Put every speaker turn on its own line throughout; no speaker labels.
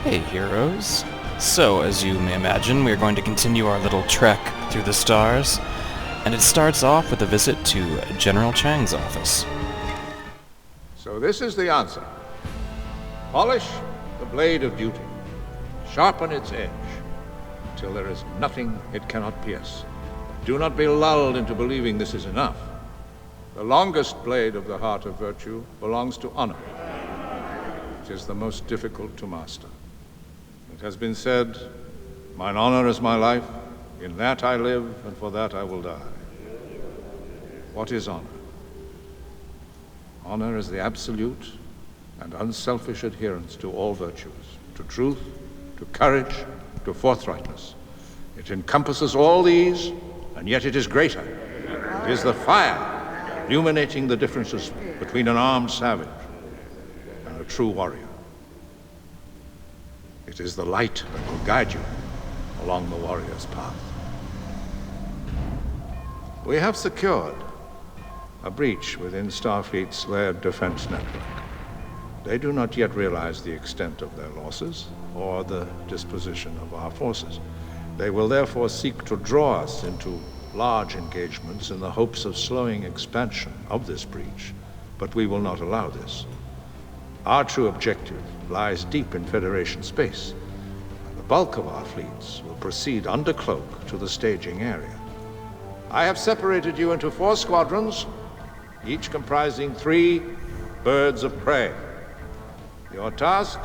Hey heroes. So, as you may imagine, we are going to continue our little trek through the stars, and it starts off with a visit to General Chang's office.
So this is the answer. Polish the blade of duty. Sharpen its edge, till there is nothing it cannot pierce. Do not be lulled into believing this is enough. The longest blade of the heart of virtue belongs to honor. It is the most difficult to master. It has been said, "Mine honor is my life, in that I live, and for that I will die." What is honor? Honor is the absolute and unselfish adherence to all virtues, to truth, to courage, to forthrightness. It encompasses all these, and yet it is greater. It is the fire illuminating the differences between an armed savage and a true warrior. It is the light that will guide you along the warrior's path. We have secured a breach within Starfleet's layered defense network. They do not yet realize the extent of their losses or the disposition of our forces. They will therefore seek to draw us into large engagements in the hopes of slowing expansion of this breach, but we will not allow this. Our true objective lies deep in Federation space, and the bulk of our fleets will proceed under cloak to the staging area. I have separated you into 4 squadrons, each comprising 3 birds of prey. Your task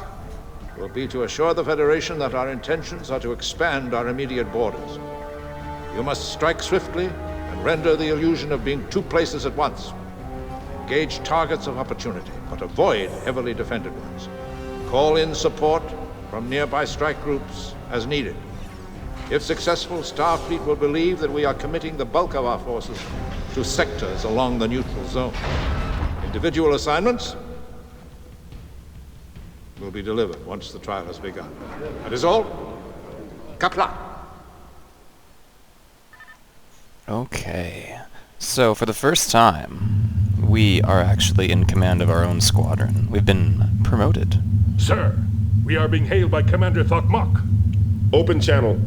will be to assure the Federation that our intentions are to expand our immediate borders. You must strike swiftly and render the illusion of being 2 places at once. Engage targets of opportunity, but avoid heavily defended ones. Call in support from nearby strike groups as needed. If successful, Starfleet will believe that we are committing the bulk of our forces to sectors along the neutral zone. Individual assignments will be delivered once the trial has begun. That is all. Kapla.
Okay, so for the first time, we are actually in command of our own squadron. We've been promoted.
Sir, we are being hailed by Commander Thokmak.
Open channel.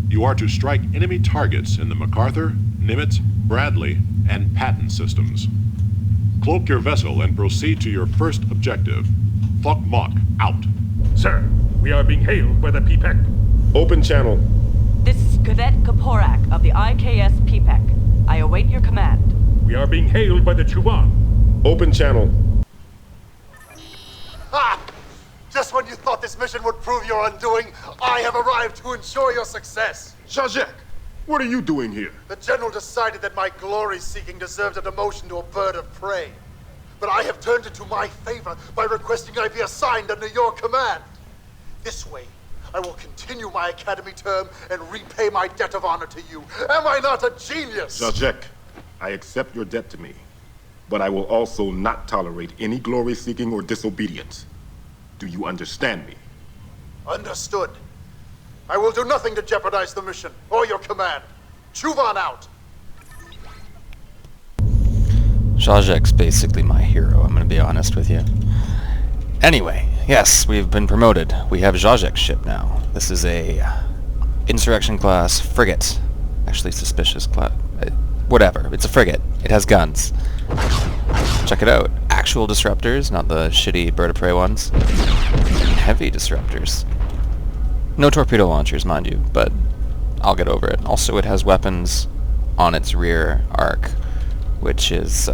You are to strike enemy targets in the MacArthur, Nimitz, Bradley, and Patton systems. Cloak your vessel and proceed to your first objective. Thokmak out.
Sir, we are being hailed by the PPEC.
Open channel.
This is Cadet Kaporak of the IKS PPEC. I await your command.
We are being hailed by the Chuan.
Open channel.
Ah! Just when you thought this mission would prove your undoing, I have arrived to ensure your success.
Zajek, what are you doing here?
The General decided that my glory-seeking deserved a demotion to a bird of prey. But I have turned it to my favor by requesting I be assigned under your command. This way, I will continue my academy term and repay my debt of honor to you. Am I not a genius?
Zajek, I accept your debt to me, but I will also not tolerate any glory-seeking or disobedience. Do you understand me?
Understood. I will do nothing to jeopardize the mission or your command. Chuvan out.
Zajek's basically my hero, I'm gonna be honest with you. Anyway, yes, we've been promoted. We have Zajek's ship now. This is a insurrection class frigate. Actually, suspicious class. Whatever, it's a frigate. It has guns. Check it out. Actual disruptors, not the shitty bird of prey ones. Heavy disruptors. No torpedo launchers, mind you, but I'll get over it. Also, it has weapons on its rear arc, which is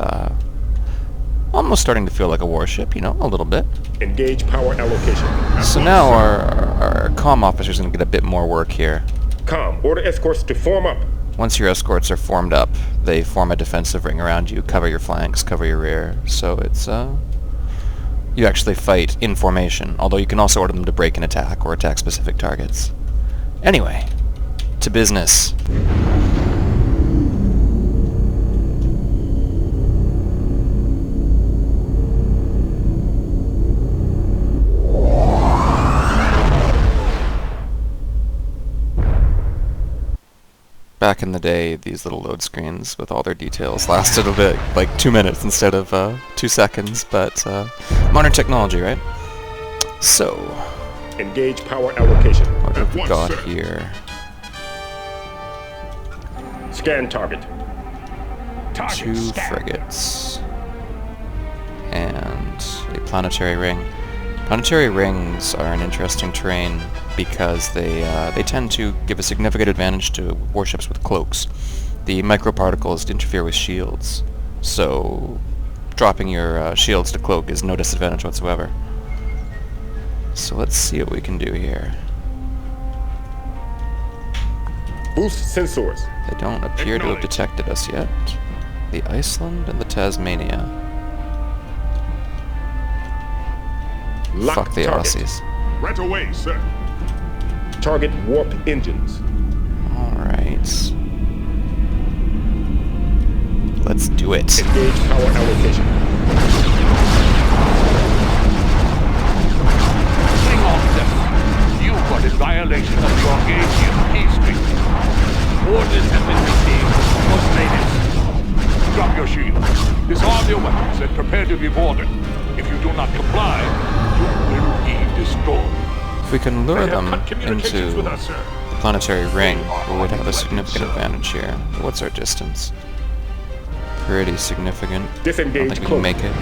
almost starting to feel like a warship, you know, a little bit.
Engage power allocation.
So now our comm officer's going to get a bit more work here.
Comm, order escorts to form up.
Once your escorts are formed up, they form a defensive ring around you, cover your flanks, cover your rear, so it's, you actually fight in formation, although you can also order them to break and attack, or attack specific targets. Anyway, to business. Back in the day, these little load screens with all their details lasted a bit, like 2 minutes instead of 2 seconds, but modern technology, right? So,
Engage power allocation.
What have
At
we
once,
got
sir.
here?
Scan target.
Target
2
scanned.
frigates. And a planetary ring. Planetary rings are an interesting terrain because they tend to give a significant advantage to warships with cloaks. The microparticles interfere with shields, so dropping your shields to cloak is no disadvantage whatsoever. So let's see what we can do here.
Boost sensors.
They don't appear to have detected us yet. The Iceland and the Tasmania.
Lock
Fuck the
target.
Aussies.
Right away, sir.
Target warp engines.
Alright. Let's do it.
Engage power allocation.
Klingon them. You got in violation of your Asian peace treaty. Orders have been received. Most ladies, drop your shield. Disarm your weapons and prepare to be boarded. If you do not comply, you will be destroyed.
If we can lure
They have
them
cut communications
into
with us, sir.
the planetary ring, we would have a significant advantage here. What's our distance? Pretty significant. I don't
Disengage
think we
cloak.
can make it.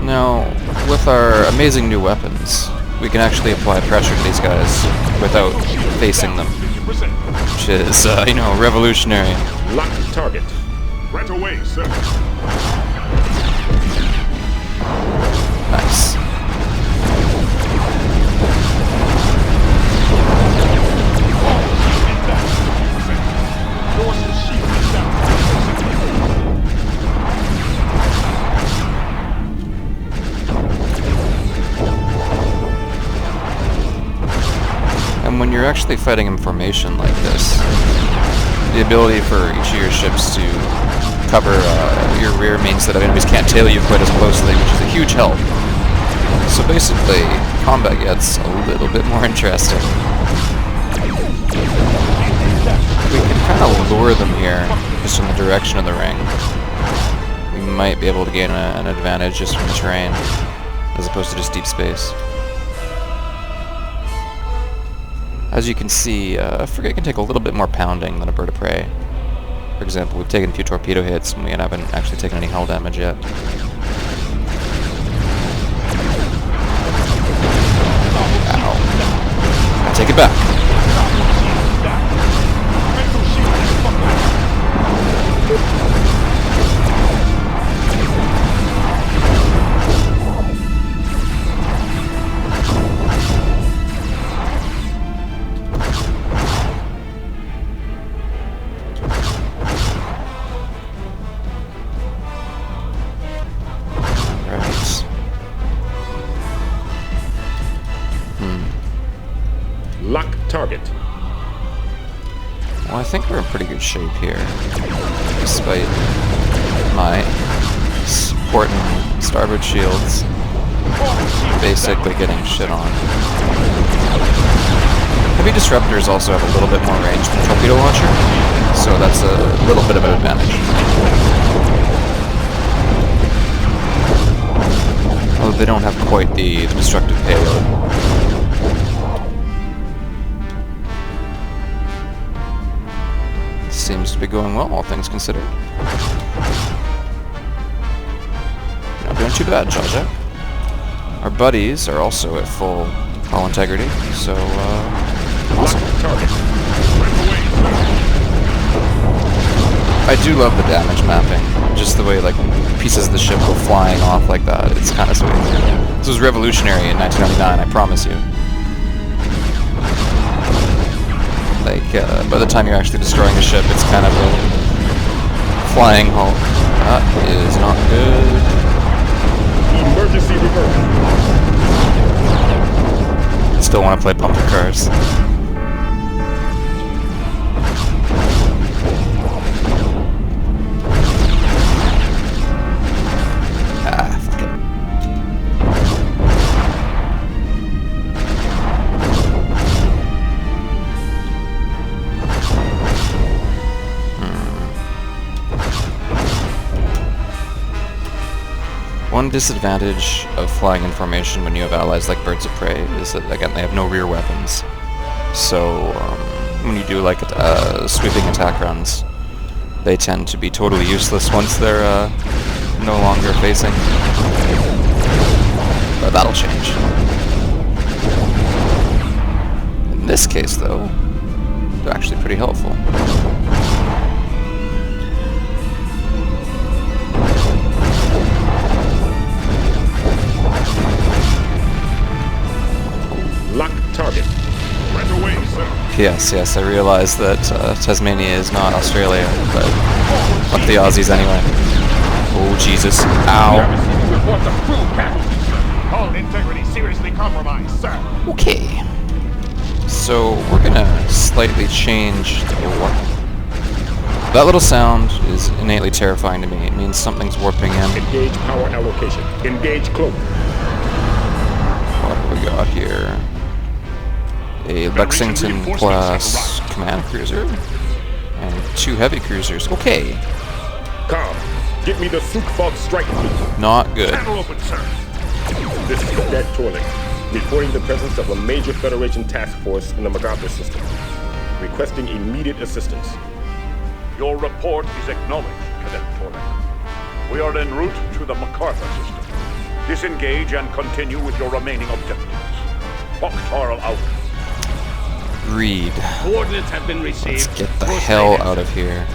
Now, with our amazing new weapons, we can actually apply pressure to these guys without facing them, which is, you know, revolutionary.
Lock target.
Right away, sir.
Nice. And when you're actually fighting in formation like this, the ability for each of your ships to cover your rear means that enemies can't tail you quite as closely, which is a huge help. So basically, combat gets a little bit more interesting. We can kind of lure them here, just in the direction of the ring. We might be able to gain an advantage just from the terrain, as opposed to just deep space. As you can see, a frigate can take a little bit more pounding than a bird of prey. For example, we've taken a few torpedo hits, and we haven't actually taken any hull damage yet. Ow. I take it back.
Lock target.
Well, I think we're in pretty good shape here, despite my port and starboard shields basically getting shit on. Heavy disruptors also have a little bit more range than torpedo launcher, so that's a little bit of an advantage. Although they don't have quite the destructive payload. Seems to be going well, all things considered. Not doing too bad, Jaja. Our buddies are also at full hull integrity, so, awesome. I do love the damage mapping. Just the way, like, pieces of the ship go flying off like that. It's kind of sweet. This was revolutionary in 1999, I promise you. Like, by the time you're actually destroying the ship, it's kind of a flying hull. That is not good.
Emergency reverse.
Still want to play bumper cars. Ah, fuck it. one disadvantage of flying in formation when you have allies like birds of prey is that, again, they have no rear weapons. So when you do like sweeping attack runs, they tend to be totally useless once they're no longer facing. But that'll change. In this case, though, they're actually pretty helpful.
Lock target.
Right away, sir.
Yes, I realize that Tasmania is not Australia, but fuck the Aussies anyway. Oh, Jesus. Ow.
Reports of crew casualties, sir. Hull integrity seriously compromised, sir.
Okay. So, we're gonna slightly change the warp. That little sound is innately terrifying to me. It means something's warping in.
Engage power allocation. Engage cloak.
What have we got here? A Lexington class command cruiser and 2 heavy cruisers. Okay.
Com. Get me the Sukfog strike fleet.
Not good.
Channel open, sir.
This is Cadet Torling, reporting the presence of a major Federation task force in the MacArthur system. Requesting immediate assistance.
Your report is acknowledged, Cadet Torling. We are en route to the MacArthur system. Disengage and continue with your remaining objectives. Hawk out.
Agreed.
Coordinates have been received.
Let's get the hell out of here.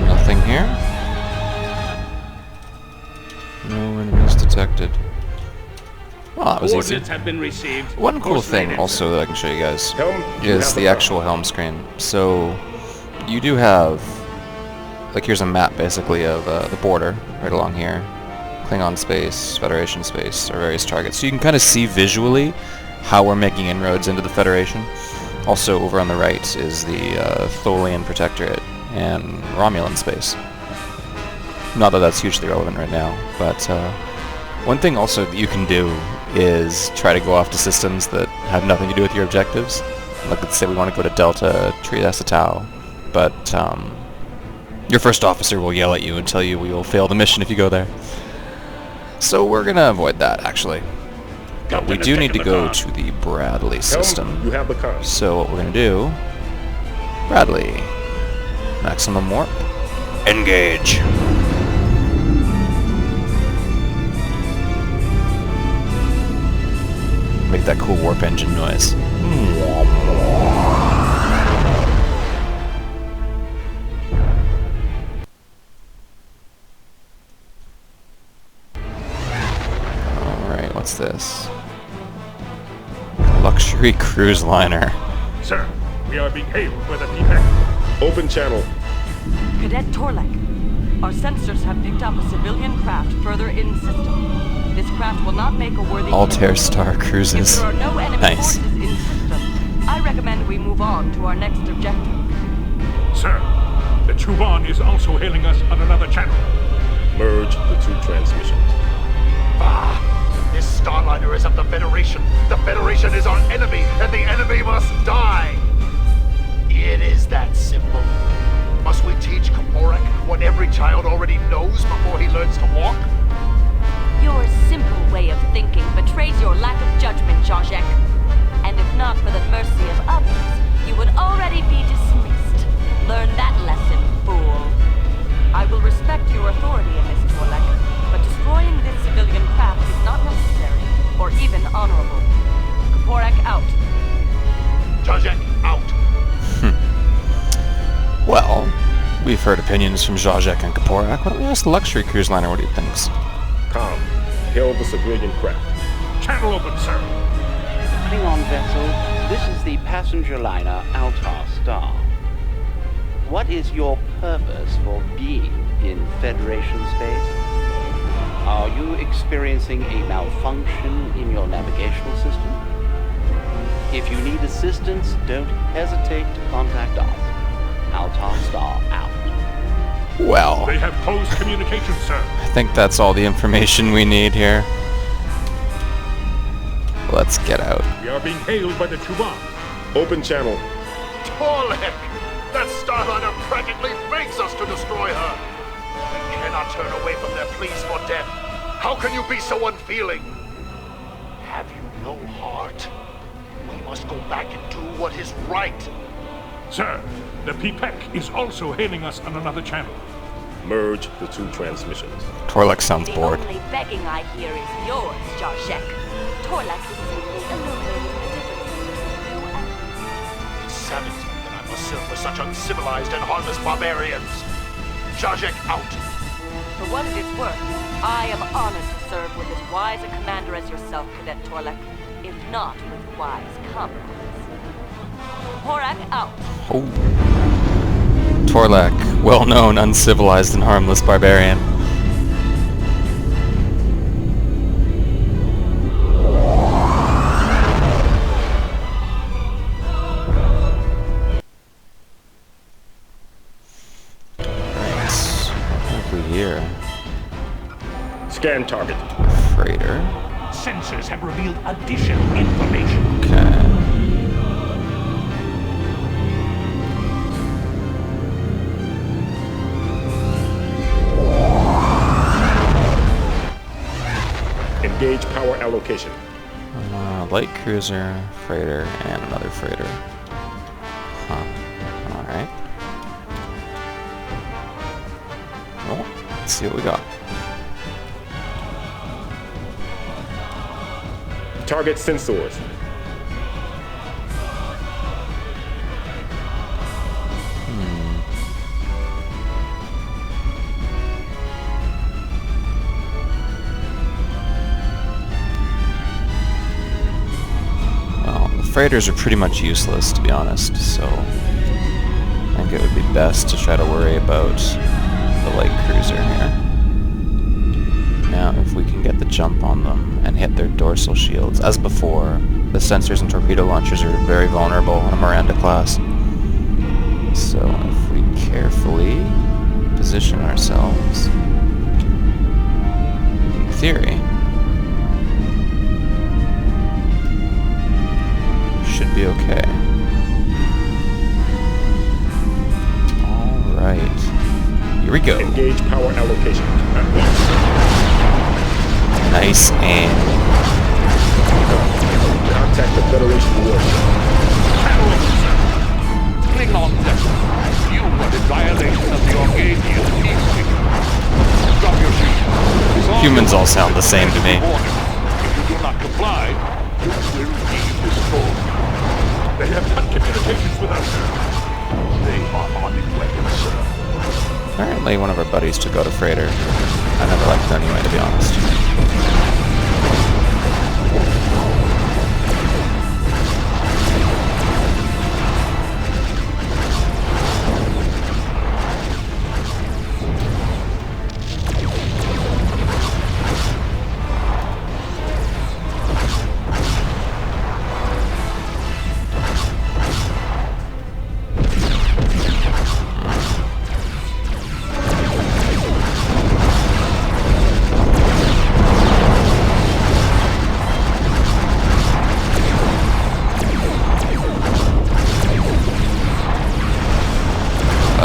Nothing here. No enemies detected. Well, that was easy.
Coordinates have been received.
One cool thing also that I can show you guys
Helm, you
is
have
the
the
actual helm screen. So you do have, like, here's a map basically of the border right along here. Klingon space, Federation space, or various targets. So you can kind of see visually how we're making inroads into the Federation. Also over on the right is the Tholian Protectorate and Romulan space. Not that that's hugely relevant right now, but one thing also that you can do is try to go off to systems that have nothing to do with your objectives. Like, let's say we want to go to Delta Trieste Tau, but your first officer will yell at you and tell you we will fail the mission if you go there. So we're going to avoid that, actually. But we do need to go to the Bradley system.
Helm, you have the con.
So what we're going to do, Bradley, maximum warp, engage. Make that cool warp engine noise. Alright, what's this? Luxury cruise liner.
Sir, we are being hailed by the PPEC.
Open channel.
Cadet Torlek, our sensors have picked up a civilian craft further in system. This craft will not make a worthy
Altair
hit.
Star
If
cruises.
there are no enemy
Nice.
forces in system, I recommend we move on to our next objective.
Sir, the Chuban is also hailing us on another channel.
Merge the 2 transmissions.
Ah! This Starliner is of the Federation. The Federation is our enemy, and the enemy must die! It is that simple. Must we teach Koporak what every child already knows before he learns to walk?
Your simple way of thinking betrays your lack of judgment, Jean-Jacques. And if not for the mercy of others, you would already be dismissed. Learn that lesson, fool. I will respect your authority in this, Torlek, but destroying this civilian craft is not necessary, or even honorable. Koporak out.
Jajek, out!
Well, we've heard opinions from Zajek and Koporak. Why don't we ask the luxury cruise liner what he thinks?
Com. Hail the civilian craft.
Channel open, sir.
Klingon vessel, this is the passenger liner Altar Star. What is your purpose for being in Federation space? Are you experiencing a malfunction in your navigational system? If you need assistance, don't hesitate to contact us. Altar Star out.
Well,
They have closed communication, sir.
I think that's all the information we need here. Let's get out.
We are being hailed by the Tuban.
Open channel.
Torlek! That Starliner practically begs us to destroy her. We cannot turn away from their pleas for death. How can you be so unfeeling? Have you no heart? We must go back and do what is right.
Sir, the PPEC is also hailing us on another channel.
Merge the two transmissions.
Torlek sounds
The
bored.
only begging I hear is yours, Jarshek. Torlek is simply illuminating the differences between you and me.
It saddens me that I must serve for such uncivilized and heartless barbarians. Zajek out.
For what it is worth, I am honored to serve with as wise a commander as yourself, Cadet Torlek, if not with wise comrades. Horak out.
Oh. Torlek, well-known, uncivilized, and harmless barbarian. Here.
Scan target.
Freighter.
Sensors have revealed additional information.
Okay.
Engage power allocation.
Light cruiser, freighter, and another freighter. Huh. Alright. Well, let's see what we got.
Target sensors.
Well, the freighters are pretty much useless, to be honest, so I think it would be best to try to worry about the light cruiser here. Now, if we can get the jump on them and hit their dorsal shields, as before, the sensors and torpedo launchers are very vulnerable in a Miranda class. So if we carefully position ourselves, in theory, should be okay. Alright. Here we go.
Engage power allocation.
Nice aim.
Contact the Federation warship.
Klingon vessel. You are in violation of the Orgadian peace treaty. Drop your shield.
Humans all sound the same to me.
If you do not comply, you will be destroyed.
They have cut communications with us, sir.
They are arming weapons, sir.
Apparently one of our buddies took out a freighter. I never liked her anyway, to be honest.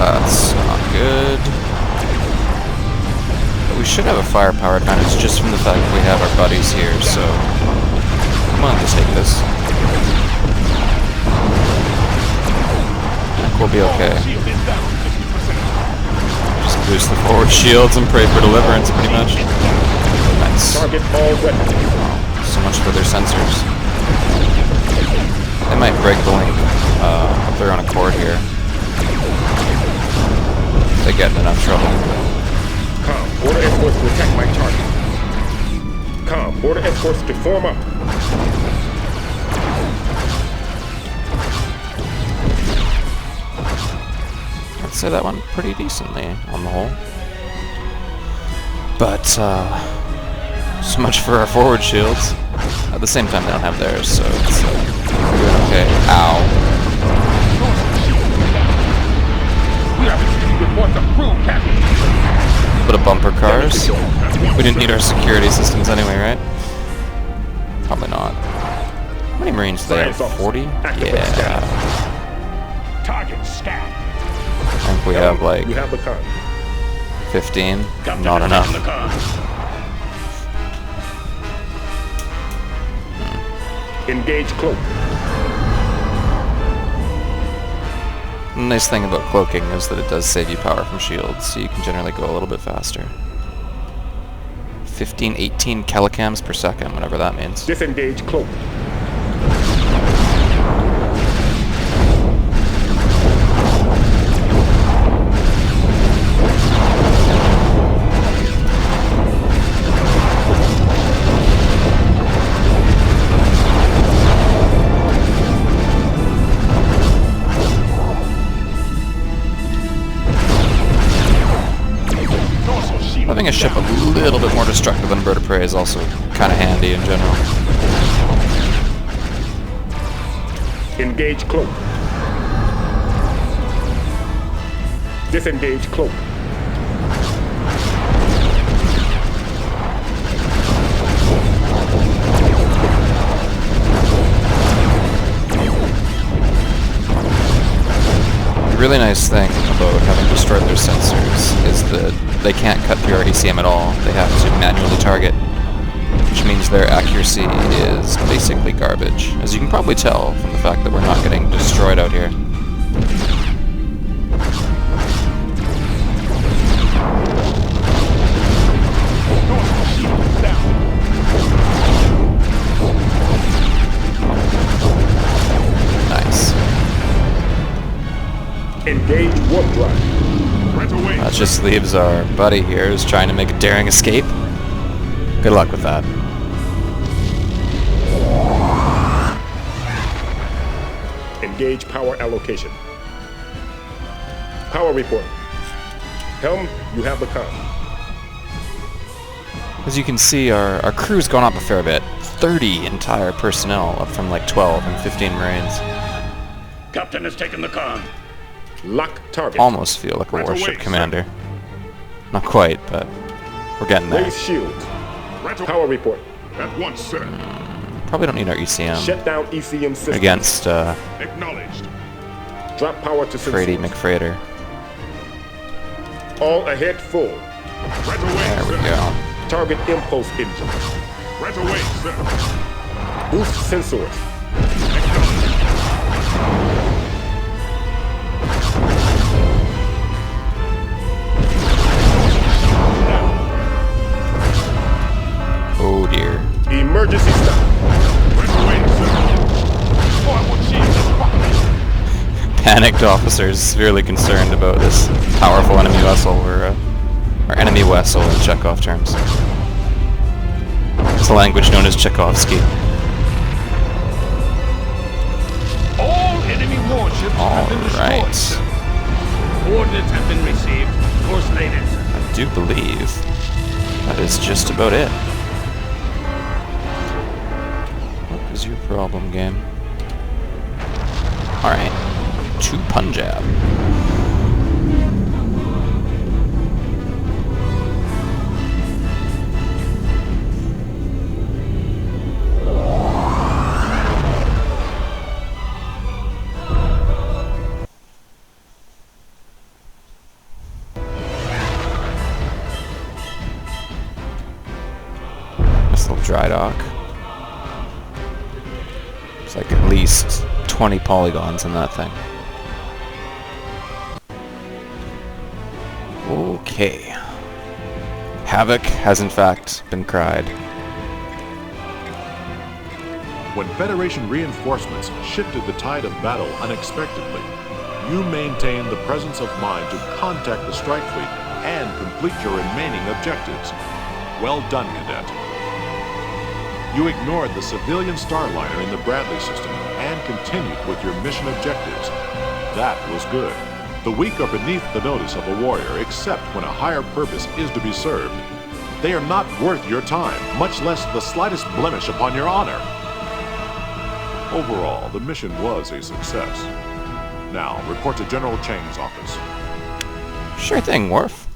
That's not good. But we should have a firepower advantage just from the fact that we have our buddies here, so come on, let's take this. I think we'll be okay. Just boost the forward shields and pray for deliverance, pretty much. Nice.
Target all weapons.
So much for their sensors. They might break the link if they're on a cord here. They get in enough trouble.
Com, order escorts to attack my target. Com, order escorts to form up.
I'd say that went pretty decently on the whole. But, so much for our forward shields. At the same time, they don't have theirs, so it's Okay, ow.
We have received reports of crew casualties.
Bit of bumper cars. We didn't need our security systems anyway, right? Probably not. How many Marines do they have? 40? Yeah.
Target scanned.
I think we have like
You have the con.
15. Not enough.
Engage cloak.
The nice thing about cloaking is that it does save you power from shields, so you can generally go a little bit faster. 15, 18 kilocams per second, whatever that means.
Disengage cloak.
Having a ship a little bit more destructive than Bird of Prey is also kind of handy in general.
Engage cloak. Disengage cloak.
The really nice thing about having destroyed their sensors is that they can't cut through our ECM at all. They have to manually target, which means their accuracy is basically garbage, as you can probably tell from the fact that we're not getting destroyed out here. Nice.
Engage warp drive.
That just leaves our buddy here who's trying to make a daring escape. Good luck with that.
Engage power allocation. Power report. Helm, you have the con.
As you can see, our crew's gone up a fair bit. 30 entire personnel, up from like 12 and 15 Marines.
Captain has taken the con.
Lock target.
Almost feel like a warship commander. Not quite, but we're getting there.
Raise shields. Power report.
At once, sir.
Probably don't need our ECM
Shut down ECM systems.
against
Acknowledged.
Drop power to
Frady
sensors.
McFrader.
All ahead full.
Right away,
There we
sir.
go.
Target impulse engine.
Right away, sir.
Boost sensors.
Oh dear.
Emergency stop.
Right away, sir. Forward shield.
Panicked officers severely concerned about this powerful enemy vessel, or enemy vessel in Chekhov terms. It's a language known as Chekhovsky.
All enemy warships have been destroyed.
Alright.
Sir. Coordinates have been received. Course laid in, sir.
I do believe that is just about it. What is your problem, game? Alright. To Punjab. This little dry dock. It's like at least 20 polygons in that thing. Okay. Havoc has in fact been cried.
When Federation reinforcements shifted the tide of battle unexpectedly, you maintained the presence of mind to contact the strike fleet and complete your remaining objectives. Well done, Cadet. You ignored the civilian starliner in the Bradley system and continued with your mission objectives. That was good. The weak are beneath the notice of a warrior, except when a higher purpose is to be served. They are not worth your time, much less the slightest blemish upon your honor. Overall, the mission was a success. Now, report to General Chang's office.
Sure thing, Worf.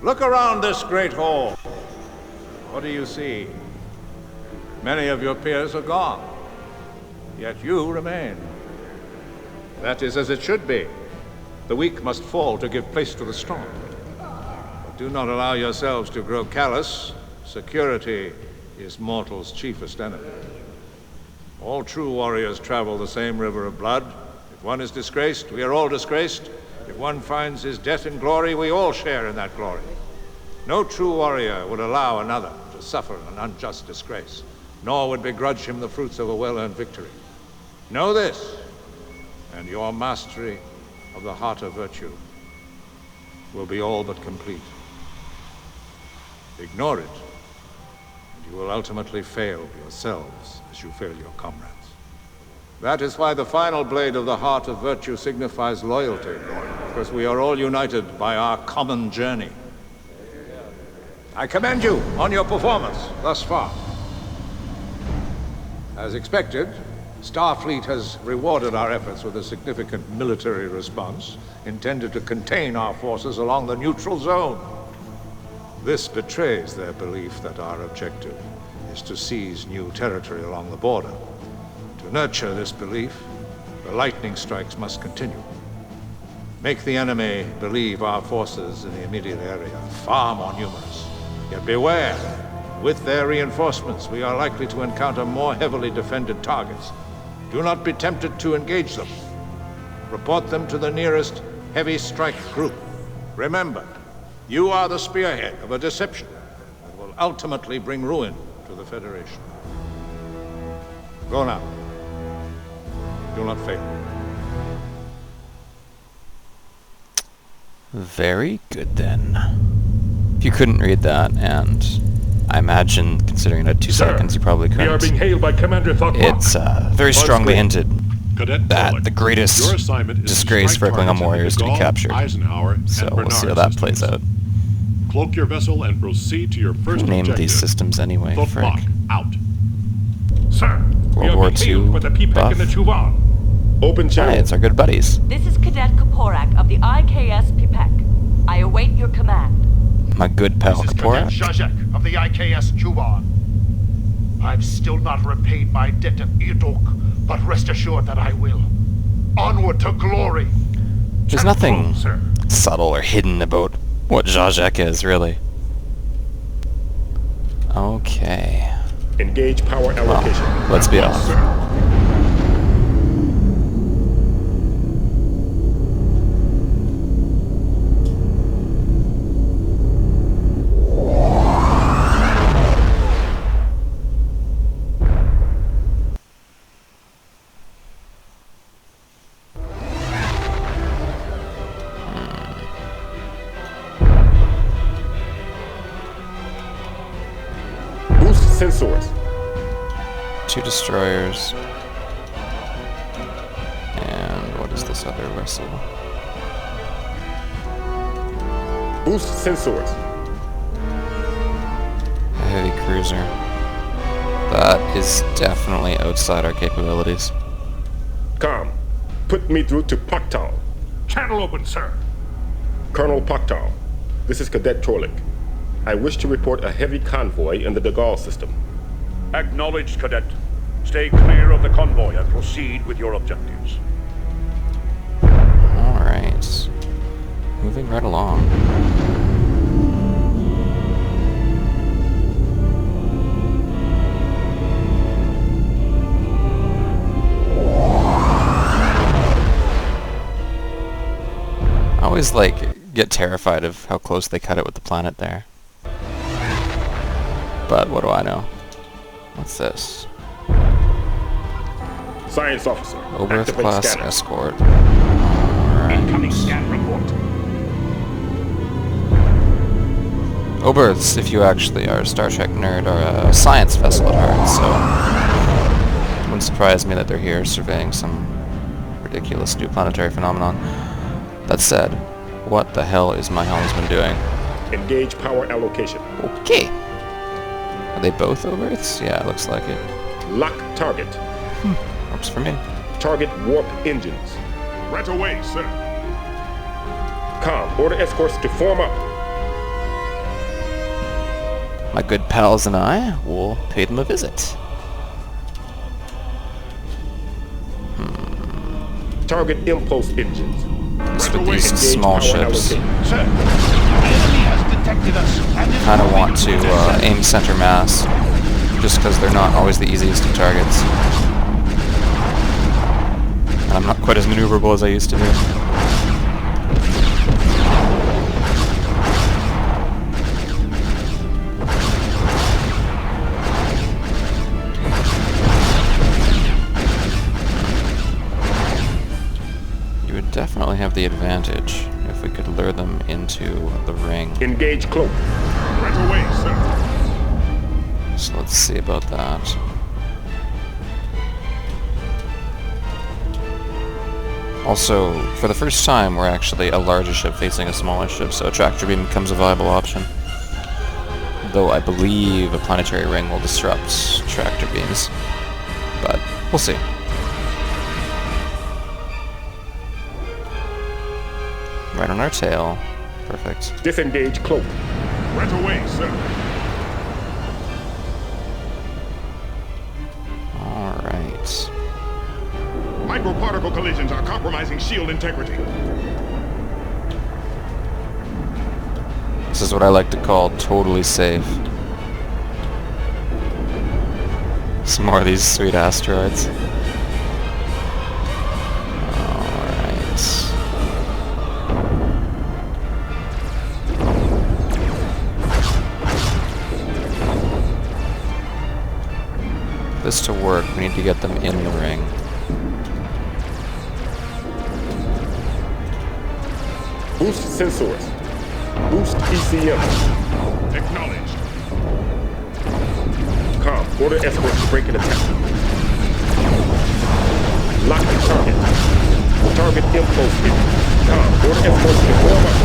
Look around this great hall. What do you see? Many of your peers are gone, yet you remain. That is as it should be. The weak must fall to give place to the strong. But do not allow yourselves to grow callous. Security is mortal's chiefest enemy. All true warriors travel the same river of blood. If one is disgraced, we are all disgraced. If one finds his death in glory, we all share in that glory. No true warrior would allow another to suffer an unjust disgrace, nor would begrudge him the fruits of a well-earned victory. Know this, and your mastery of the heart of virtue will be all but complete. Ignore it, and you will ultimately fail yourselves as you fail your comrades. That is why the final blade of the heart of virtue signifies loyalty, because we are all united by our common journey. I commend you on your performance thus far. As expected, Starfleet has rewarded our efforts with a significant military response intended to contain our forces along the neutral zone. This betrays their belief that our objective is to seize new territory along the border. To nurture this belief, the lightning strikes must continue. Make the enemy believe our forces in the immediate area are far more numerous. Yet beware, with their reinforcements, we are likely to encounter more heavily defended targets. Do not be tempted to engage them. Report them to the nearest heavy strike group. Remember, you are the spearhead of a deception that will ultimately bring ruin to the Federation. Go now. Do not fail.
Very good then. If you couldn't read that, and I imagine, considering it had 2 seconds, you probably couldn't.
We are being hailed by Commander Thok.
It's very strongly hinted
Cadet
that
Pollock,
the greatest
your assignment is
disgrace
to
for
strike
Klingon
targets in the
warriors to be
Gaulle,
captured.
Eisenhower, and
So we'll see how
Bernard
that plays out.
systems. Cloak your vessel and proceed to your first
Who named
objective.
these systems anyway,
Thok
frick?
out.
Sir, we
World
are
War
being
II
hailed by the Peepek
buff.
and the Chuvan.
Open
Hi,
channel.
it's our good buddies.
This is Cadet Kaporak of the IKS Pipek. I await your command.
My good pal
This is Cadet
Kaporak.
Zhazek of the IKS Chuban. I've still not repaid my debt of Irdok, but rest assured that I will. Onward to glory!
There's nothing
Sir.
subtle or hidden about what Zhazek is, really. Okay.
Engage power allocation.
Well, let's be off.
Boost sensors.
2 destroyers. And what is this other vessel?
Boost sensors.
A heavy cruiser. That is definitely outside our capabilities.
Com. Put me through to Paktal.
Channel open, sir.
Colonel Paktal. This is Cadet Torlik. I wish to report a heavy convoy in the de Gaulle system.
Acknowledged, Cadet. Stay clear of the convoy and proceed with your objectives.
Alright. Moving right along. I always, get terrified of how close they cut it with the planet there. But what do I know? What's this?
Science officer.
Oberth
activate
class
scanner.
escort.
Incoming scan report.
Oberths, if you actually are a Star Trek nerd, are a science vessel at heart, so it wouldn't surprise me that they're here surveying some ridiculous new planetary phenomenon. That said, what the hell is my helmsman doing?
Engage power allocation.
Okay. Are they both Oberths? Yeah, it looks like it.
Lock target.
Works for me.
Target warp engines.
Right away, sir.
Com, order escorts to form up.
My good pals and I will pay them a visit.
Target impulse engines.
Just with
away.
these
Engage
small
power
ships.
allocate.
Sir, the enemy has detected us and is
Kind of
moving
want to
towards us.
aim center mass, just because they're not always the easiest of targets. And I'm not quite as maneuverable as I used to be. You would definitely have the advantage if we could lure them into the ring.
Engage cloak.
Right away, sir.
So let's see about that. Also, for the first time, we're actually a larger ship facing a smaller ship, so a tractor beam becomes a viable option. Though I believe a planetary ring will disrupt tractor beams. But we'll see. Right on our tail. Perfect.
Disengage cloak.
Right away, sir.
Alright.
Microparticle collisions are compromising shield integrity.
This is what I like to call totally safe. Some more of these sweet asteroids. Alright. For this to work, we need to get them in the ring.
Boost sensors. Boost ECM.
Acknowledged.
Com, order escorts to break an attack. Lock the target. Target impulse hit. Com, order escorts to form up.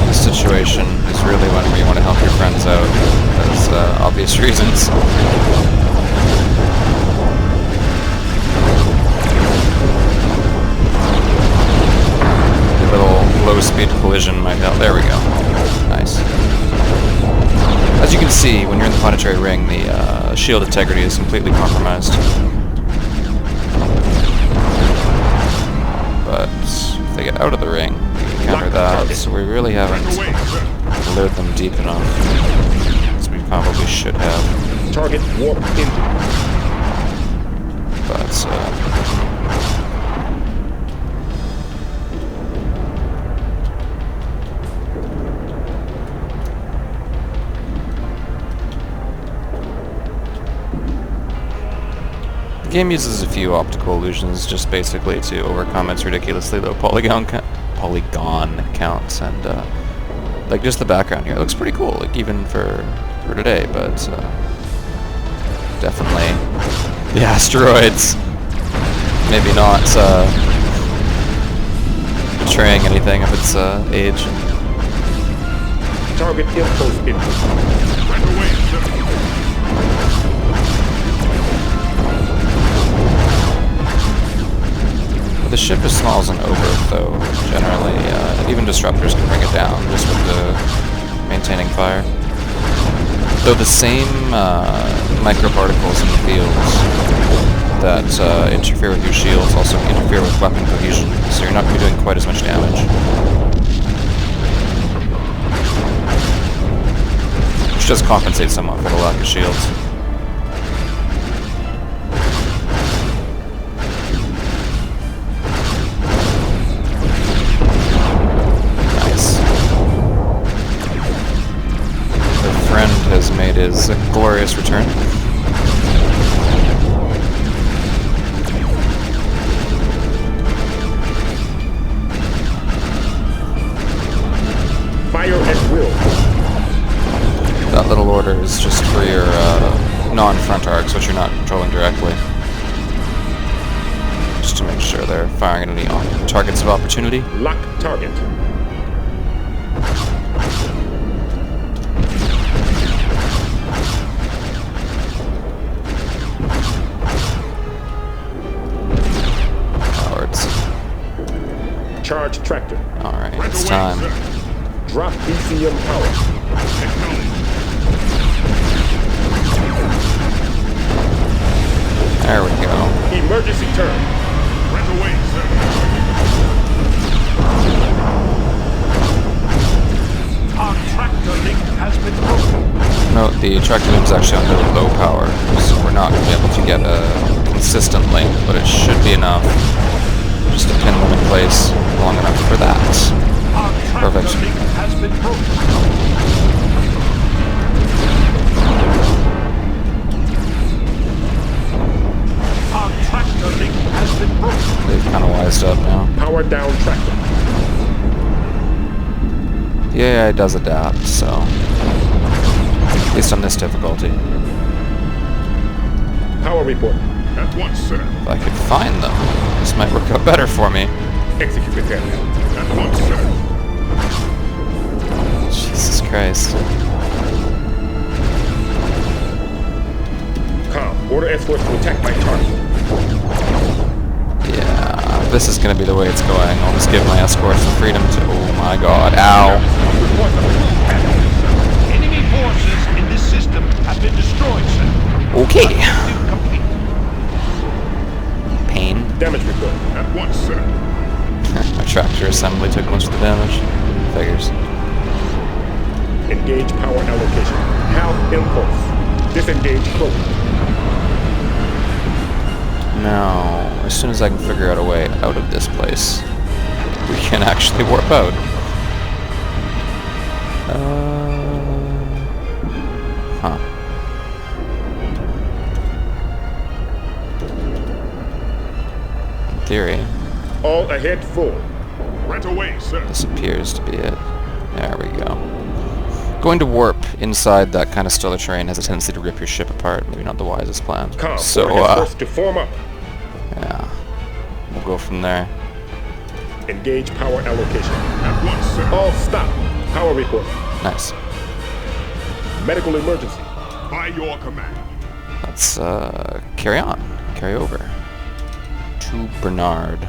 This situation is really one where you want to help your friends out, for obvious reasons. A little low-speed collision might help. There we go. Nice. As you can see, when you're in the planetary ring, the shield integrity is completely compromised. But if they get out of the ring, we can counter that, so we really haven't lured them deep enough, as we probably should have.
Target warp engine.
But, the game uses a few optical illusions just basically to overcome its ridiculously low polygon counts, and like just the background here looks pretty cool, like even for today, but definitely the asteroids maybe not betraying anything of its age.
Target impulse engine.
Right away, sir.
The ship is small as an oberth, though, generally. Even disruptors can bring it down, just with the maintaining fire. Though the same microparticles in the fields that interfere with your shields also interfere with weapon cohesion, so you're not going to be doing quite as much damage. Which does compensate somewhat for the lack of shields. Has made his glorious return.
Fire at will.
That little order is just for your non-front arcs, which you're not controlling directly. Just to make sure they're firing at any targets of opportunity.
Lock target. Drop ECM power.
There we go.
Emergency turn.
Right away, sir.
Our tractor link has been broken.
No, the tractor link's actually on really low power, so we're not going to be able to get a consistent link, but it should be enough just to pin them in place long enough for that.
Our tractor
Perfect.
link has been broken. Our tractor link has been broken.
They've kind of wised up now.
Power down tractor.
Yeah, it does adapt, so at least on this difficulty.
Power report.
At once, sir.
If I could find them, this might work out better for me.
Execute repair.
At once, sir.
Jesus Christ.
Com. Order escorts to attack my target.
Yeah, this is gonna be the way it's going. I'll just give my escorts the freedom to... Oh my god, ow.
Enemy forces in this system have been destroyed, sir.
Okay.
Complete.
Pain.
Damage report.
At once, sir.
My tractor assembly took most of the damage. Figures.
Engage power allocation. Half impulse. Disengage cloak.
Now, as soon as I can figure out a way out of this place, we can actually warp out. Huh. In theory,
All ahead full.
Right away, sir.
this appears to be it. There we go. Going to warp inside that kind of stellar terrain has a tendency to rip your ship apart. Maybe not the wisest plan.
Com.
So,
Order escorts to form up.
yeah. We'll go from there.
Engage power allocation.
At once, sir.
All stop. Power report.
Nice.
Medical emergency.
By your command.
Let's carry on. Carry over. To Bernard.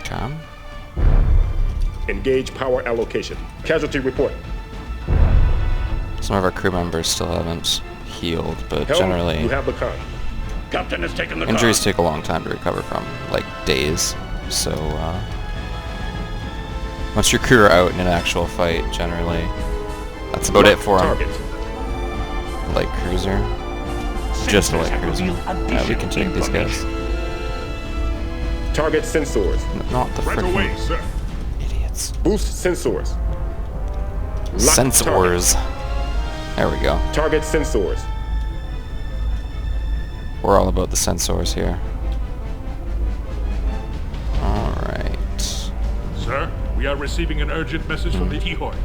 Okay.
Engage power allocation. Casualty report.
Some of our crew members still haven't healed, but
Helm,
generally
you have the con.
Captain has taken the
injuries take a long time to recover from, like days. So once your crew are out in an actual fight, generally that's about it for them.
Target.
Light cruiser, just a light cruiser. Yeah, we can take these guys.
Target sensors.
Not the
Right away,
freaking
sir.
idiots.
Boost sensors. Lock
Sensors. There we go.
Target sensors.
We're all about the sensors here. Alright.
Sir, we are receiving an urgent message from the Kihoi.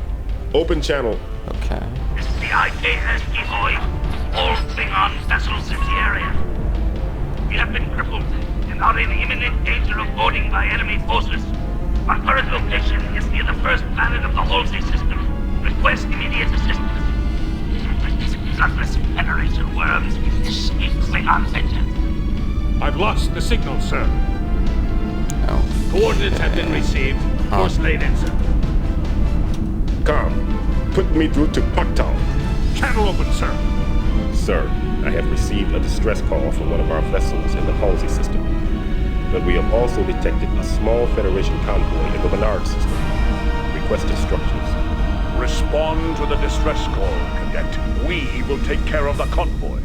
Open channel.
Okay.
This is the IKS Convoy. All Klingon vessels in the area. We have been crippled and are in imminent danger of boarding by enemy forces. Our current location is near the first planet of the Halsey system. Request immediate assistance. These bloodless Federation worms escape Klingon vengeance.
I've lost the signal, sir.
Oh.
Coordinates have been received. Course laid in, sir.
Com. Put me through to Paktal.
Channel open, sir.
Sir, I have received a distress call from one of our vessels in the Halsey system. But we have also detected a small Federation convoy in the Bernard system. Request instructions.
Respond to the distress call, Cadet. We will take care of the convoy.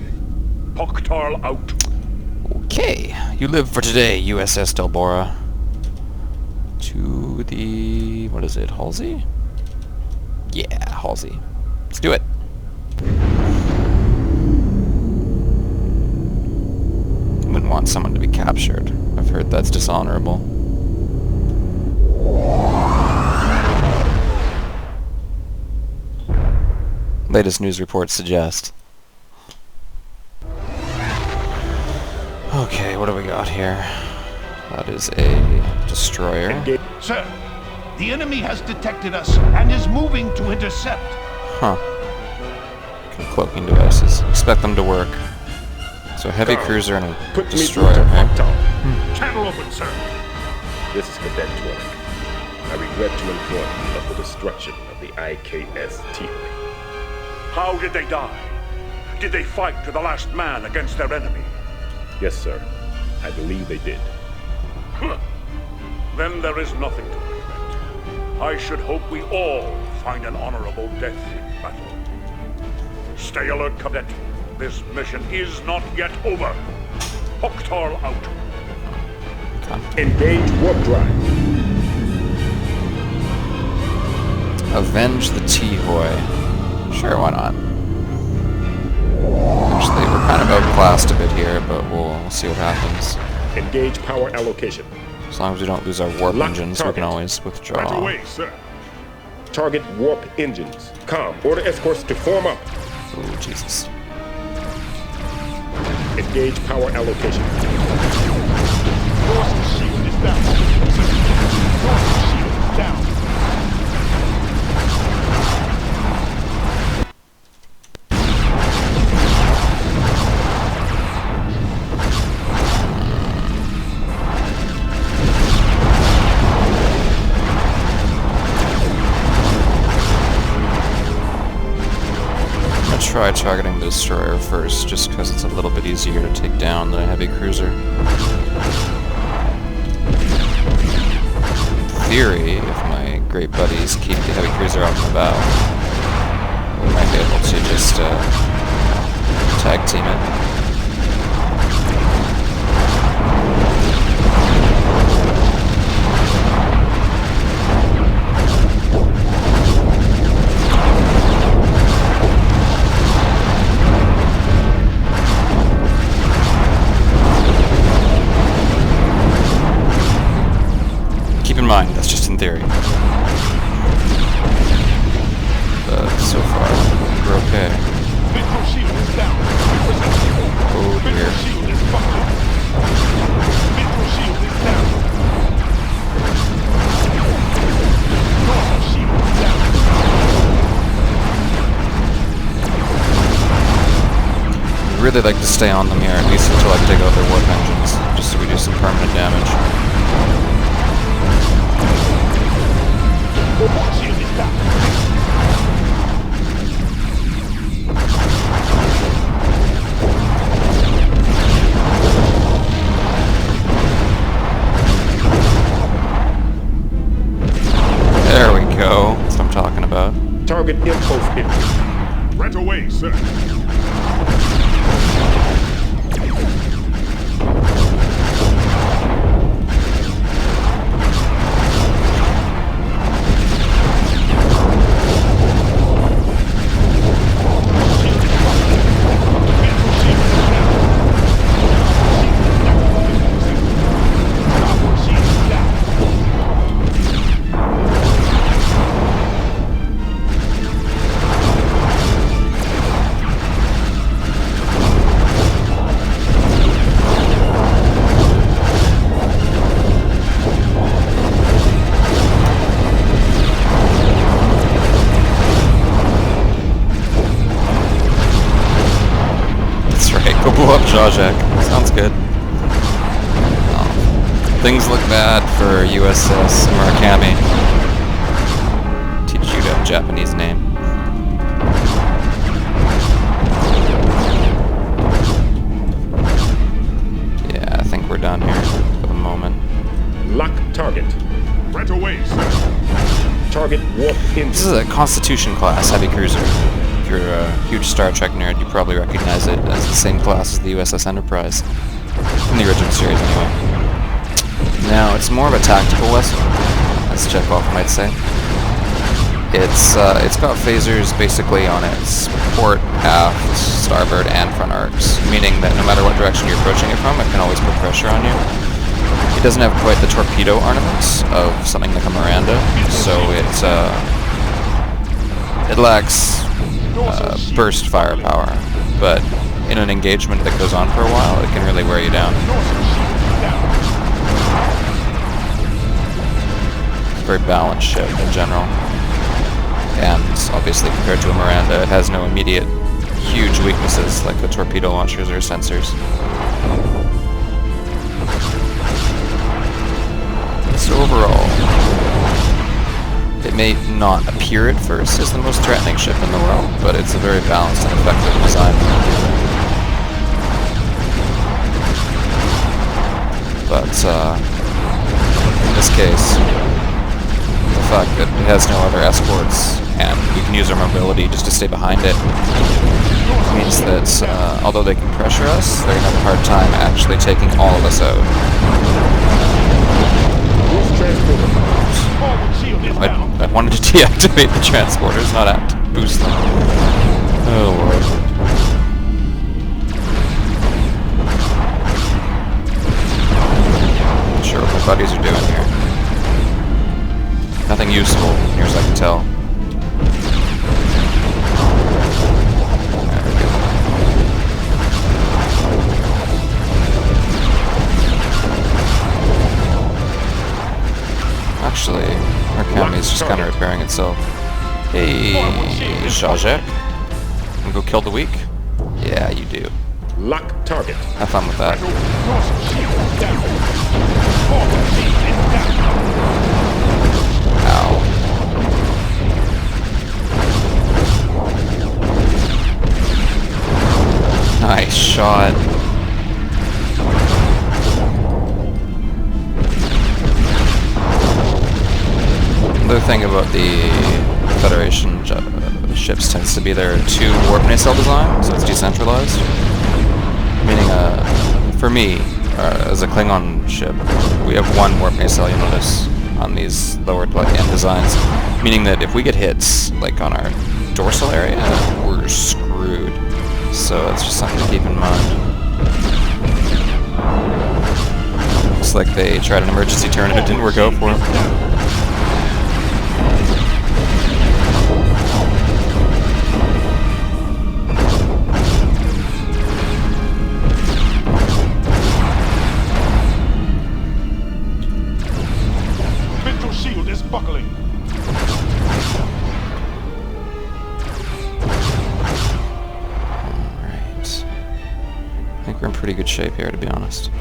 Poktarl out.
Okay. You live for today, USS Delbora. To the... what is it? Halsey? Yeah, Halsey. Let's do it. Wouldn't want someone to be captured. I've heard that's dishonorable. Latest news reports suggest. Okay, what do we got here? That is a destroyer.
Sir, the enemy has detected us and is moving to intercept.
Huh. Cloaking devices. Expect them to work. So a heavy cruiser and a destroyer, right?
Channel open, sir.
This is Cadet Twilight. I regret to inform you of the destruction of the IKS Tihoy.
How did they die? Did they fight to the last man against their enemy?
Yes, sir. I believe they did.
Then there is nothing to regret. I should hope we all find an honorable death in battle. Stay alert, Cadet. This mission is not yet over. Hoktal out.
Engage warp drive.
Avenge the Tihoy. Sure, why not? Actually, we're kind of outclassed a bit here, but we'll see what happens.
Engage power allocation.
As long as we don't lose our warp
Lock
engines,
target.
we can always withdraw.
Right away, sir.
Target warp engines. Com. Order escorts to form up.
Ooh, Jesus.
Engage power allocation.
Dorsal shield is down. Dorsal shield is down.
Try targeting the destroyer first, just because it's a little bit easier to take down than a heavy cruiser. In theory, if my great buddies keep the heavy cruiser out and about, we might be able to just tag team it. Keep in mind, that's just in theory. But so far, we're okay.
Visual shield is down.
Oh dear.
Visual shield is functioning. Visual shield is down. Dorsal shield is down.
I'd really like to stay on them here, at least until I take out their warp engines, just so we do some permanent damage.
Shield is down.
There we go. That's what I'm talking about.
Target impulse engine.
Right away, sir.
Blow up Zajek. Sounds good. Things look bad for USS Murakami. Teach you to have a Japanese name. Yeah, I think we're done here for the moment.
Lock target.
Right away, sir.
Target warp engine.
This is a Constitution class heavy cruiser. If you're a huge Star Trek nerd, you probably recognize it as the same class as the USS Enterprise. In the original series, anyway. Now, it's more of a tactical vessel, as Chekhov might say. It's got phasers basically on its port, aft, starboard, and front arcs, meaning that no matter what direction you're approaching it from, it can always put pressure on you. It doesn't have quite the torpedo armaments of something like a Miranda, so it lacks burst firepower, but in an engagement that goes on for a while, it can really wear you down. very balanced ship in general. And obviously compared to a Miranda, it has no immediate huge weaknesses like the torpedo launchers or sensors. So overall, it may not appear at first as the most threatening ship in the world, but it's a very balanced and effective design. But in this case, the fact that it has no other escorts and we can use our mobility just to stay behind it means that although they can pressure us, they're going to have a hard time actually taking all of us out. I wanted to deactivate the transporters, not boost them. Oh lord. Not sure what my buddies are doing here. Nothing useful, near as I can tell. There we go. Actually, our Academy is just kind of repairing itself. Hey, Zajek. Wanna go kill the weak? Yeah, you do.
Lock target.
Have fun with that. Ow. Nice shot. The thing about the Federation ships tends to be their 2 warp nacelle design, so it's decentralized. Meaning, for me, as a Klingon ship, we have 1 warp nacelle, you notice, on these lower end designs. Meaning that if we get hits, like on our dorsal area, we're screwed. So that's just something to keep in mind. Looks like they tried an emergency turn and it didn't work out for them.
Shield is buckling.
Alright. I think we're in pretty good shape here, to be honest.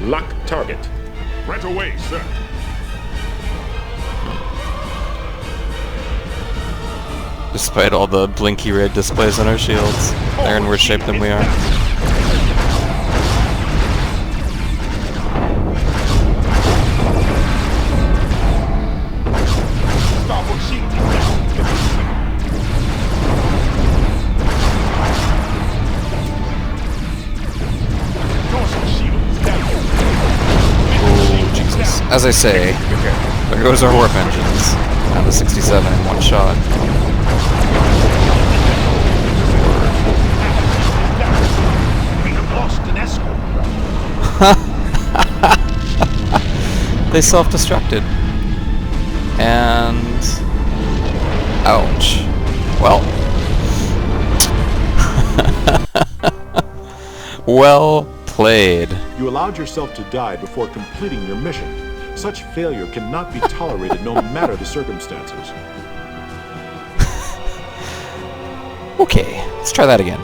Lock target.
Right away, sir.
Despite all the blinky red displays on our shields, they're in worse shape than we are. As I say, there goes our warp engines, down to 67 in one shot.
We have lost an escort.
They self-destructed. And... ouch. Well. Well played.
You allowed yourself to die before completing your mission. Such failure cannot be tolerated no matter the circumstances.
Okay, let's try that again.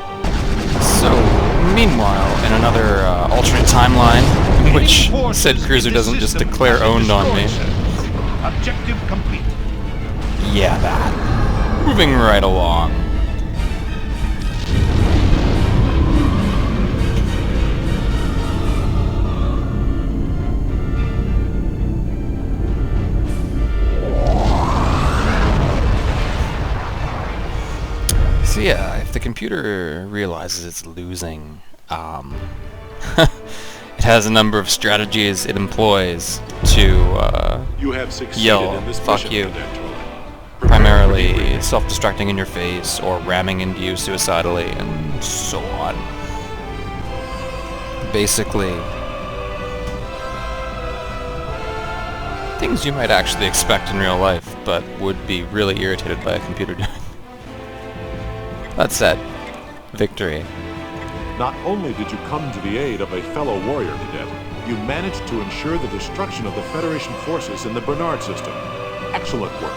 So, meanwhile, in another alternate timeline, in which said cruiser doesn't just declare owned on me.
Objective complete.
Yeah, that. Moving right along. So yeah, if the computer realizes it's losing, it has a number of strategies it employs to
You have succeeded
yell,
in this
fuck
mission,
you.
Cadet.
Primarily self-destructing in your face, or ramming into you suicidally, and so on. Basically, things you might actually expect in real life, but would be really irritated by a computer doing. That said, victory.
Not only did you come to the aid of a fellow warrior cadet, You managed to ensure the destruction of the Federation forces in the Bernard system. Excellent work.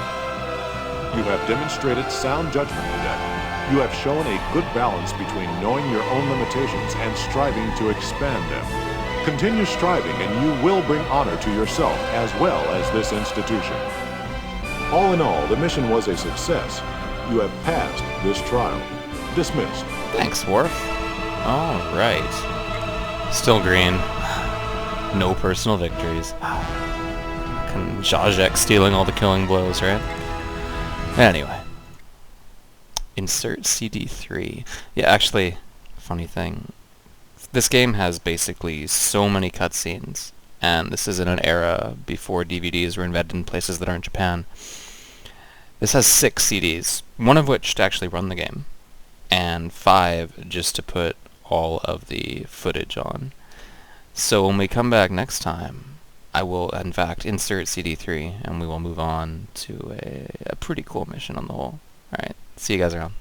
You have demonstrated sound judgment, Cadet. You have shown a good balance between knowing your own limitations and striving to expand them. Continue striving and you will bring honor to yourself as well as this institution. All in all, the mission was a success. You have passed this trial. Dismissed.
Thanks, Worf. All right. Still green. No personal victories. Zajek stealing all the killing blows, right? Anyway. Insert CD3. Yeah, actually, funny thing. This game has basically so many cutscenes, and this is in an era before DVDs were invented in places that aren't Japan. This has 6 CDs, one of which to actually run the game, and 5 just to put all of the footage on. So when we come back next time, I will in fact insert CD3, and we will move on to a pretty cool mission on the whole. Alright, see you guys around.